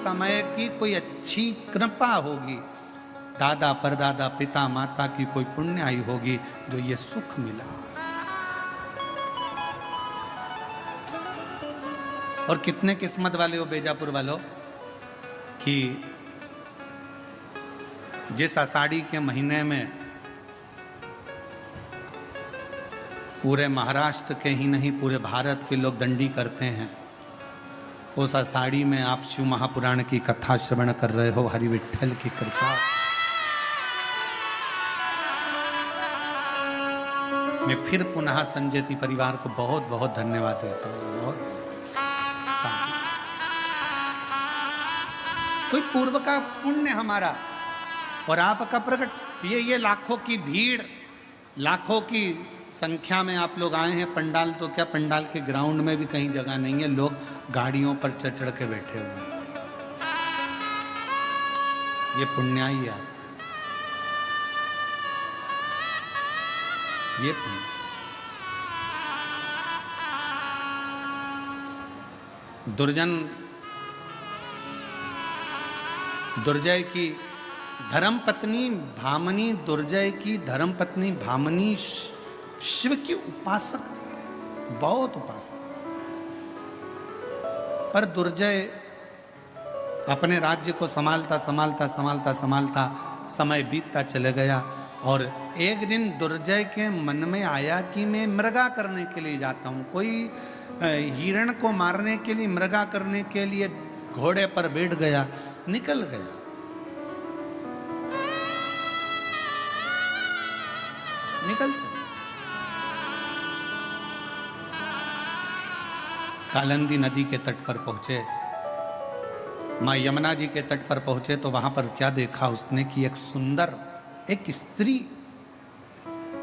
समय की कोई अच्छी कृपा होगी, दादा परदादा पिता माता की कोई पुण्य आई होगी जो ये सुख मिला। और कितने किस्मत वाले हो बेजापुर वालों कि जिस आषाढ़ी के महीने में पूरे महाराष्ट्र के ही नहीं पूरे भारत के लोग दंडी करते हैं, उस आषाढ़ी में आप शिव महापुराण की कथा श्रवण कर रहे हो हरि विठ्ठल की कृपा से। मैं फिर पुनः संजयती परिवार को बहुत बहुत धन्यवाद देता हूँ। बहुत कोई पूर्व का पुण्य हमारा और आपका प्रकट। ये लाखों की भीड़, लाखों की संख्या में आप लोग आए हैं। पंडाल तो क्या, पंडाल के ग्राउंड में भी कहीं जगह नहीं है, लोग गाड़ियों पर चढ़ चढ़ के बैठे हुए हैं। ये पुण्याई है, ये पुण्य। दुर्जय की धर्म पत्नी भामनी, दुर्जय की धर्म पत्नी भामनी शिव की उपासक थी, बहुत उपासक। पर दुर्जय अपने राज्य को संभालता संभालता संभालता संभालता समय बीतता चले गया। और एक दिन दुर्जय के मन में आया कि मैं मृगा करने के लिए जाता हूँ। कोई हिरण को मारने के लिए, मृगा करने के लिए घोड़े पर बैठ गया, निकल गया। निकल चला। कालिंदी नदी के तट पर पहुंचे, मां यमुना जी के तट पर पहुंचे तो वहां पर क्या देखा उसने कि एक सुंदर एक स्त्री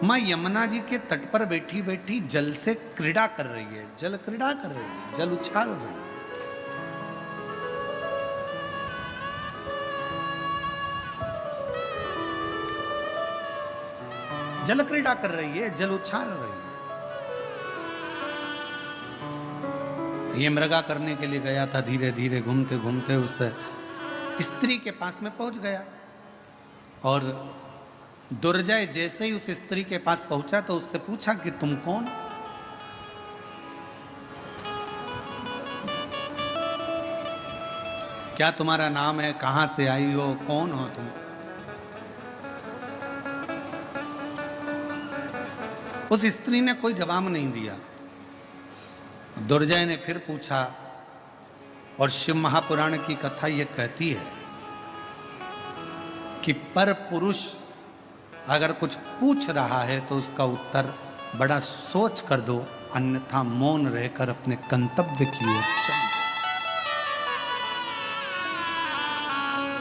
मां यमुना जी के तट पर बैठी बैठी जल से क्रीड़ा कर रही है, जल क्रीड़ा कर रही है, जल उछाल रही है। जल क्रीड़ा कर रही है, जल उछाल रही है। ये मृगा करने के लिए गया था, धीरे धीरे घूमते घूमते उस स्त्री के पास में पहुंच गया। और दुर्जय जैसे ही उस स्त्री के पास पहुंचा तो उससे पूछा कि तुम कौन? क्या तुम्हारा नाम है, कहां से आई हो, कौन हो तुम? उस स्त्री ने कोई जवाब नहीं दिया। दुर्जय ने फिर पूछा, और शिव महापुराण की कथा यह कहती है कि पर पुरुष अगर कुछ पूछ रहा है तो उसका उत्तर बड़ा सोच कर दो, अन्यथा मौन रहकर अपने गंतव्य की ओर चलो।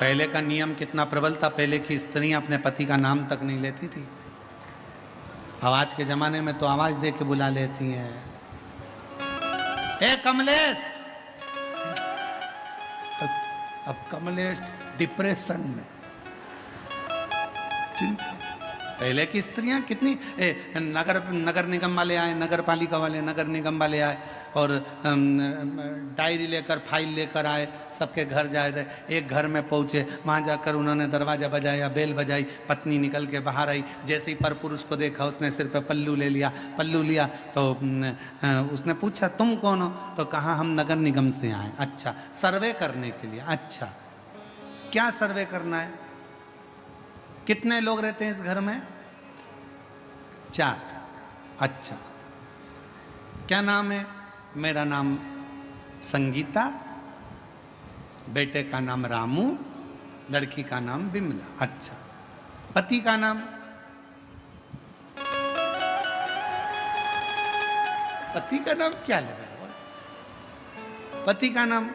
पहले का नियम कितना प्रबल था, पहले की स्त्रियां अपने पति का नाम तक नहीं लेती थी। अब आज के जमाने में तो आवाज दे के बुला लेती हैं, ए कमलेश। अब कमलेश डिप्रेशन में, चिंता। पहले की स्त्रियां कितनी नगर निगम वाले आए, नगर पालिका वाले, नगर निगम वाले आए और डायरी लेकर, फाइल लेकर आए, सबके घर जाए थे। एक घर में पहुंचे, वहां जाकर उन्होंने दरवाजा बजाया, बेल बजाई, पत्नी निकल के बाहर आई। जैसे ही पर पुरुष को देखा उसने सिर पे पल्लू ले लिया, पल्लू लिया तो उसने पूछा तुम कौन हो? तो कहा हम नगर निगम से आए। अच्छा, सर्वे करने के लिए। अच्छा, क्या सर्वे करना है? कितने लोग रहते हैं इस घर में? 4। अच्छा, क्या नाम है? मेरा नाम संगीता, बेटे का नाम रामू, लड़की का नाम बिमला। अच्छा, पति का नाम? पति का नाम क्या लगा? पति का नाम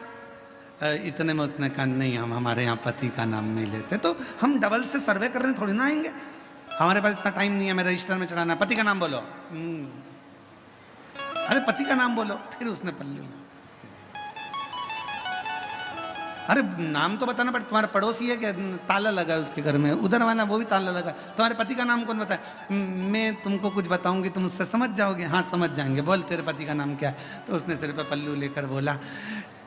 इतने में उसने कहा नहीं, हम हमारे यहाँ पति का नाम नहीं लेते। तो हम डबल से सर्वे करने थोड़ी ना आएंगे, हमारे पास इतना टाइम नहीं है, मेरे रजिस्टर में चढ़ाना। पति का नाम बोलो। अरे पति का नाम बोलो। फिर उसने पल्लू, अरे नाम तो बताना पड़ता। तुम्हारा पड़ोसी है क्या, ताला लगा है उसके घर में, उधर वाला वो भी ताला लगा। तुम्हारे पति का नाम कौन बताए? मैं तुमको कुछ बताऊंगी, तुम उससे समझ जाओगे। हाँ समझ जाएंगे, बोल तेरे पति का नाम क्या है? तो उसने सिर पे पल्लू लेकर बोला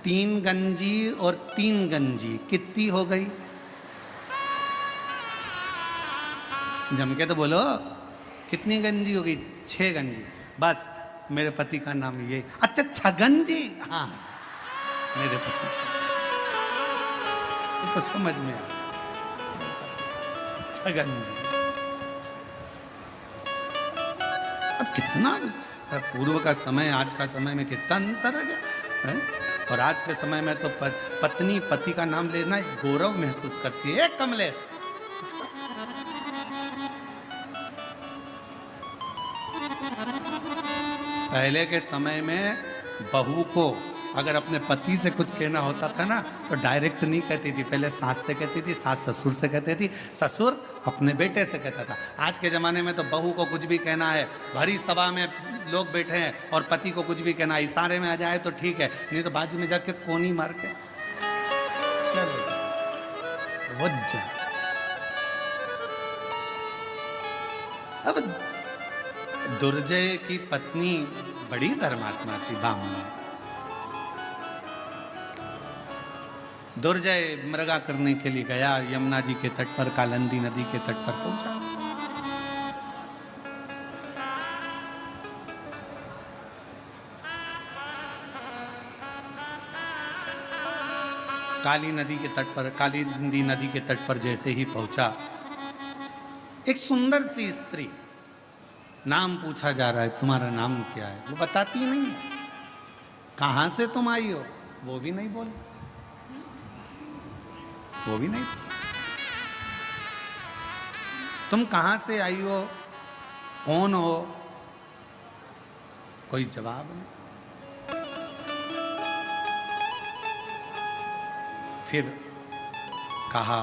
3 गंजी और 3 गंजी कितनी हो गई? जम के तो बोलो, कितनी गंजी होगी? 6 गंजी। बस मेरे पति का नाम ये। अच्छा, छगन जी। हाँ, मेरे पति तो समझ में आ, छगन जी। अब कितना पूर्व का समय आज का समय में कितना अंतर है क्या है? और आज के समय में तो पत्नी पति का नाम लेना एक गौरव महसूस करती है। कमलेश, पहले के समय में बहू को अगर अपने पति से कुछ कहना होता था ना तो डायरेक्ट नहीं कहती थी, पहले सास से कहती थी, सास ससुर से कहती थी, ससुर अपने बेटे से कहता था। आज के ज़माने में तो बहू को कुछ भी कहना है, भरी सभा में लोग बैठे हैं और पति को कुछ भी कहना है, इशारे में आ जाए तो ठीक है, नहीं तो बाजू में जाके कोनी मार के चलो वो जा। अब दुर्जय की पत्नी बड़ी धर्मात्मा थी, बामनी। दुर्जय मृगा करने के लिए गया, यमुना जी के तट पर, कालिंदी नदी के तट पर पहुंचा। काली नदी के तट पर, कालिंदी नदी के तट पर जैसे ही पहुंचा, एक सुंदर सी स्त्री, नाम पूछा जा रहा है, तुम्हारा नाम क्या है? वो बताती नहीं है। कहां से तुम आई हो? वो भी नहीं बोलती, वो भी नहीं। तुम कहां से आई हो, कौन हो? कोई जवाब नहीं। फिर कहा,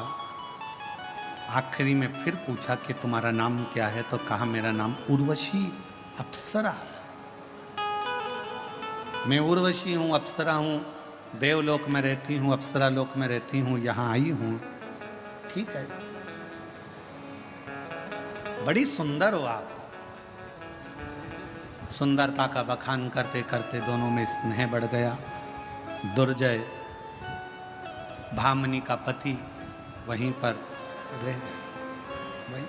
आखिरी में फिर पूछा कि तुम्हारा नाम क्या है? तो कहा, मेरा नाम उर्वशी अप्सरा। मैं उर्वशी हूं, अप्सरा हूं, देवलोक में रहती हूं, अप्सरा लोक में रहती हूं, यहां आई हूं। ठीक है, बड़ी सुंदर हो आप। सुंदरता का बखान करते करते दोनों में स्नेह बढ़ गया। दुर्जय, भामनी का पति, वहीं पर रह गए। वहीं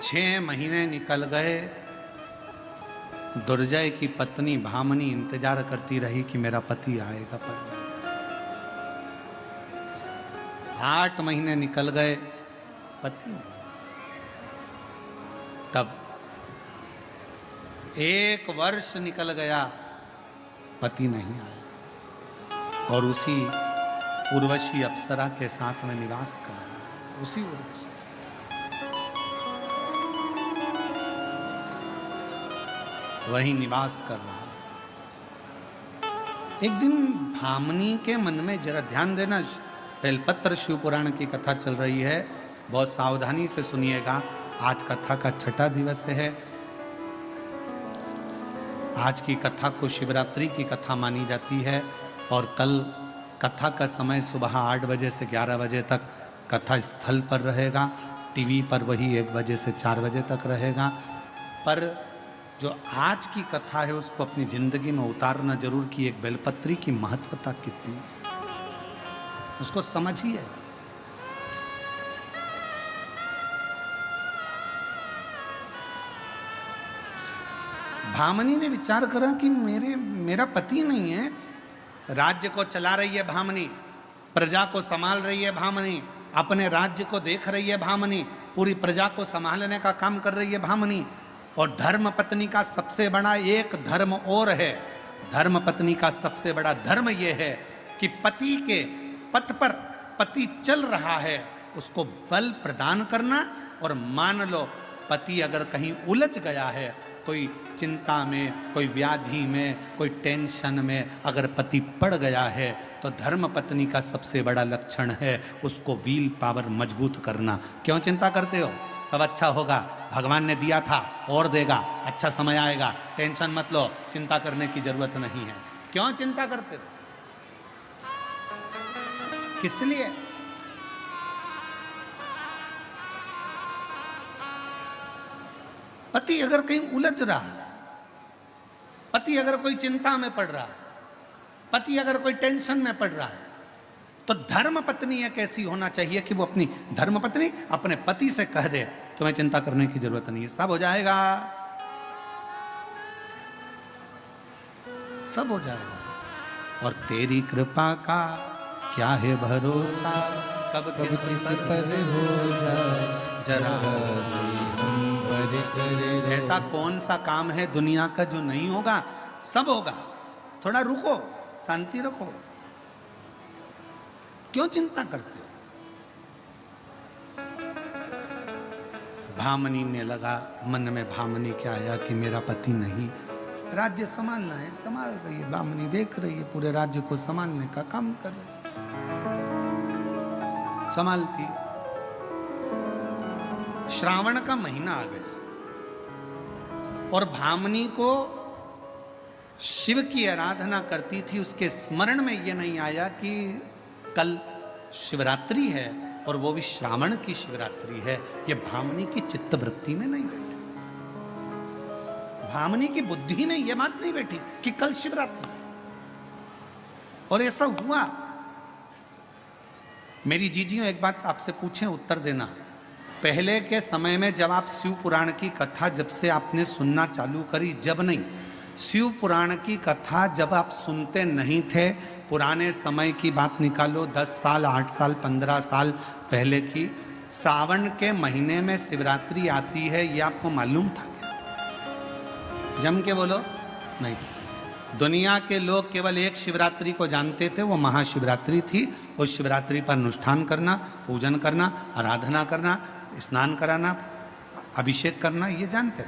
6 महीने निकल गए। दुर्जय की पत्नी भामनी इंतजार करती रही कि मेरा पति आएगा, पर 8 महीने निकल गए, पति नहीं। तब 1 वर्ष निकल गया, पति नहीं आया, और उसी उर्वशी अप्सरा के साथ में निवास कर रहा है। उसी उर्वशी वही निवास कर रहा है। एक दिन भामनी के मन में, जरा ध्यान देना, बेलपत्र शिव पुराण की कथा चल रही है, बहुत सावधानी से सुनिएगा। आज कथा का 6ठा दिवस है। आज की कथा को शिवरात्रि की कथा मानी जाती है, और कल कथा का समय सुबह 8 बजे से 11 बजे तक कथा स्थल पर रहेगा। टीवी पर वही 1 बजे से 4 बजे तक रहेगा। पर जो आज की कथा है उसको अपनी जिंदगी में उतारना जरूर, कि एक बेलपत्री की महत्वता कितनी है, उसको समझिए। भामनी ने विचार करा कि मेरा पति नहीं है, राज्य को चला रही है भामनी, प्रजा को संभाल रही है भामनी, अपने राज्य को देख रही है भामनी, पूरी प्रजा को संभालने का काम कर रही है भामनी। और धर्म पत्नी का सबसे बड़ा एक धर्म और है। धर्म पत्नी का सबसे बड़ा धर्म यह है कि पति के पथ पर पति चल रहा है, उसको बल प्रदान करना। और मान लो पति अगर कहीं उलझ गया है, कोई चिंता में, कोई व्याधि में, कोई टेंशन में अगर पति पड़ गया है, तो धर्म पत्नी का सबसे बड़ा लक्षण है उसको व्हील पावर मजबूत करना। क्यों चिंता करते हो? सब अच्छा होगा, भगवान ने दिया था और देगा, अच्छा समय आएगा, टेंशन मत लो, चिंता करने की जरूरत नहीं है। क्यों चिंता करते हो? किस लिए? पति अगर कहीं उलझ रहा है, पति अगर कोई चिंता में पड़ रहा है, पति अगर कोई टेंशन में पड़ रहा है, तो धर्म पत्नी एक ऐसी होना चाहिए कि वो अपनी धर्म पत्नी अपने पति से कह दे तुम्हें चिंता करने की जरूरत नहीं है, सब हो जाएगा, सब हो जाएगा। और तेरी कृपा का क्या है भरोसा, कब किस पर हो जाए जरा, ऐसा कौन सा काम है दुनिया का जो नहीं होगा, सब होगा। थोड़ा रुको, शांति रखो, क्यों चिंता करते हो? भामनी ने लगा, मन में भामनी क्या आया कि मेरा पति नहीं, राज्य संभालना है, संभाल रही है, भामनी देख रही है, पूरे राज्य को संभालने का काम कर रही है, संभालती है। श्रावण का महीना आ गया और भामनी को शिव की आराधना करती थी, उसके स्मरण में यह नहीं आया कि कल शिवरात्रि है और वो भी श्रावण की शिवरात्रि है। ये भामनी की चित्तवृत्ति में नहीं बैठी, भामनी की बुद्धि में यह बात नहीं बैठी कि कल शिवरात्रि। और ऐसा हुआ। मेरी जीजियों, एक बात आपसे पूछें, उत्तर देना। पहले के समय में जब आप शिव पुराण की कथा जब से आपने सुनना चालू करी, जब नहीं, शिव पुराण की कथा जब आप सुनते नहीं थे, पुराने समय की बात निकालो, 10 साल 8 साल 15 साल पहले की, श्रावण के महीने में शिवरात्रि आती है, ये आपको मालूम था क्या? जम के बोलो, नहीं। दुनिया के लोग केवल एक शिवरात्रि को जानते थे, वो महाशिवरात्रि थी। उस शिवरात्रि पर अनुष्ठान करना, पूजन करना, आराधना करना, स्नान कराना, अभिषेक करना, ये जानते थे।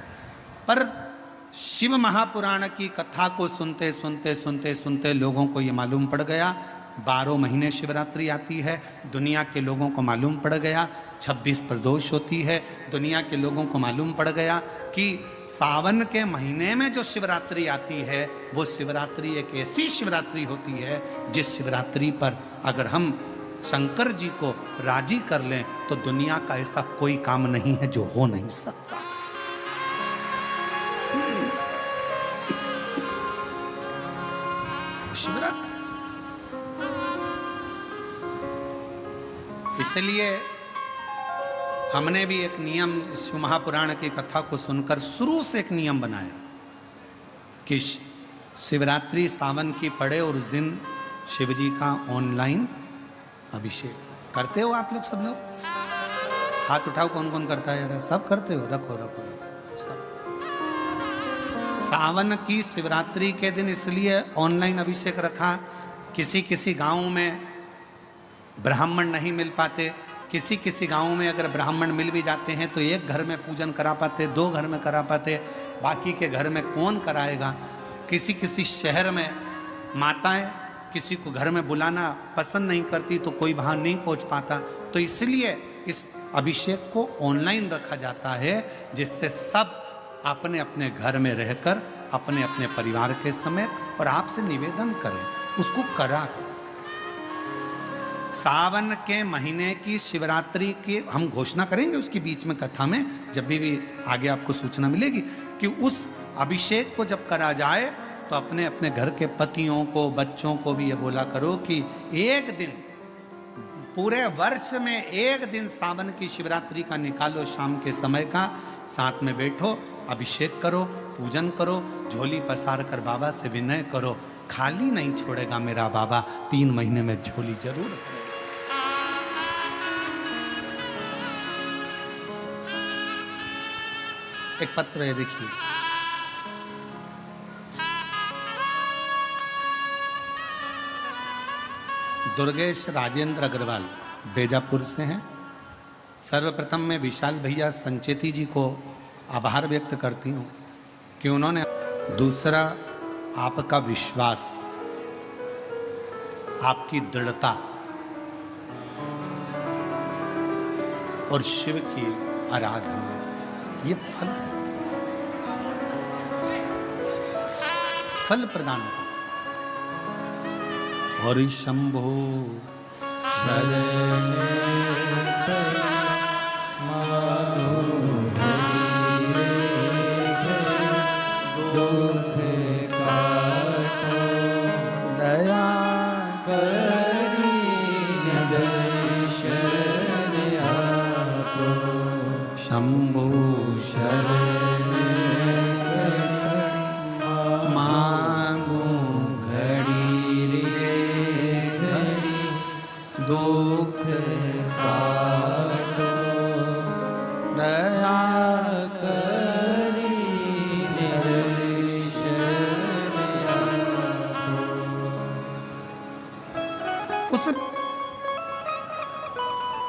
पर शिव महापुराण की कथा को सुनते सुनते सुनते सुनते लोगों को ये मालूम पड़ गया 12 महीने शिवरात्रि आती है। दुनिया के लोगों को मालूम पड़ गया 26 प्रदोष होती है। दुनिया के लोगों को मालूम पड़ गया कि सावन के महीने में जो शिवरात्रि आती है वो शिवरात्रि एक ऐसी शिवरात्रि होती है जिस शिवरात्रि पर अगर हम शंकर जी को राजी कर लें तो दुनिया का ऐसा कोई काम नहीं है जो हो नहीं सकता। शिवरात्रि, इसलिए हमने भी एक नियम शिव महापुराण की कथा को सुनकर शुरू से एक नियम बनाया कि शिवरात्रि सावन की पड़े और उस दिन शिव जी का ऑनलाइन अभिषेक करते हो। आप लोग सब लोग हाथ उठाओ, कौन कौन करता है? सब करते हो? रखो रखो रखो सब। सावन की शिवरात्रि के दिन इसलिए ऑनलाइन अभिषेक रखा। किसी किसी गांव में ब्राह्मण नहीं मिल पाते, किसी किसी गांव में अगर ब्राह्मण मिल भी जाते हैं तो एक घर में पूजन करा पाते, 2 घर में करा पाते, बाकी के घर में कौन कराएगा। किसी किसी शहर में माताएं किसी को घर में बुलाना पसंद नहीं करती तो कोई वहाँ नहीं पहुँच पाता, तो इसलिए इस अभिषेक को ऑनलाइन रखा जाता है जिससे सब अपने अपने घर में रहकर अपने अपने परिवार के समेत और आपसे निवेदन करें, उसको करा। सावन के महीने की शिवरात्रि की हम घोषणा करेंगे उसके बीच में कथा में, जब भी आगे आपको सूचना मिलेगी कि उस अभिषेक को जब करा जाए तो अपने अपने घर के पतियों को, बच्चों को भी ये बोला करो कि एक दिन, पूरे वर्ष में एक दिन सावन की शिवरात्रि का निकालो, शाम के समय का, साथ में बैठो, अभिषेक करो, पूजन करो, झोली पसार कर बाबा से विनय करो। खाली नहीं छोड़ेगा मेरा बाबा, 3 महीने में झोली जरूर। एक पत्र है, देखिए। दुर्गेश राजेंद्र अग्रवाल बेजापुर से हैं। सर्वप्रथम मैं विशाल भैया संचेती जी को आभार व्यक्त करती हूँ कि उन्होंने, दूसरा आपका विश्वास, आपकी दृढ़ता और शिव की आराधना, ये फल देते, फल प्रदान करते। हरि शंभो शरणे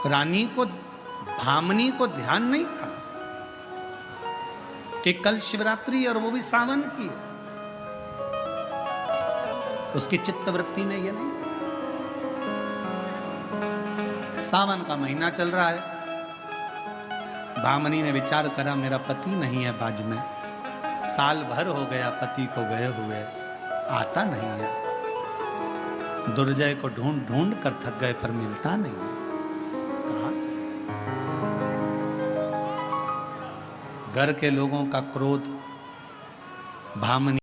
रानी को, भामनी को ध्यान नहीं था कि कल शिवरात्रि और वो भी सावन की है। उसकी चित्तवृत्ति में ये नहीं। सावन का महीना चल रहा है, भामनी ने विचार करा मेरा पति नहीं है बाज में, साल भर हो गया पति को गए हुए, आता नहीं है। दुर्जय को ढूंढ ढूंढ कर थक गए पर मिलता नहीं। कहां जाए? घर के लोगों का क्रोध भामनी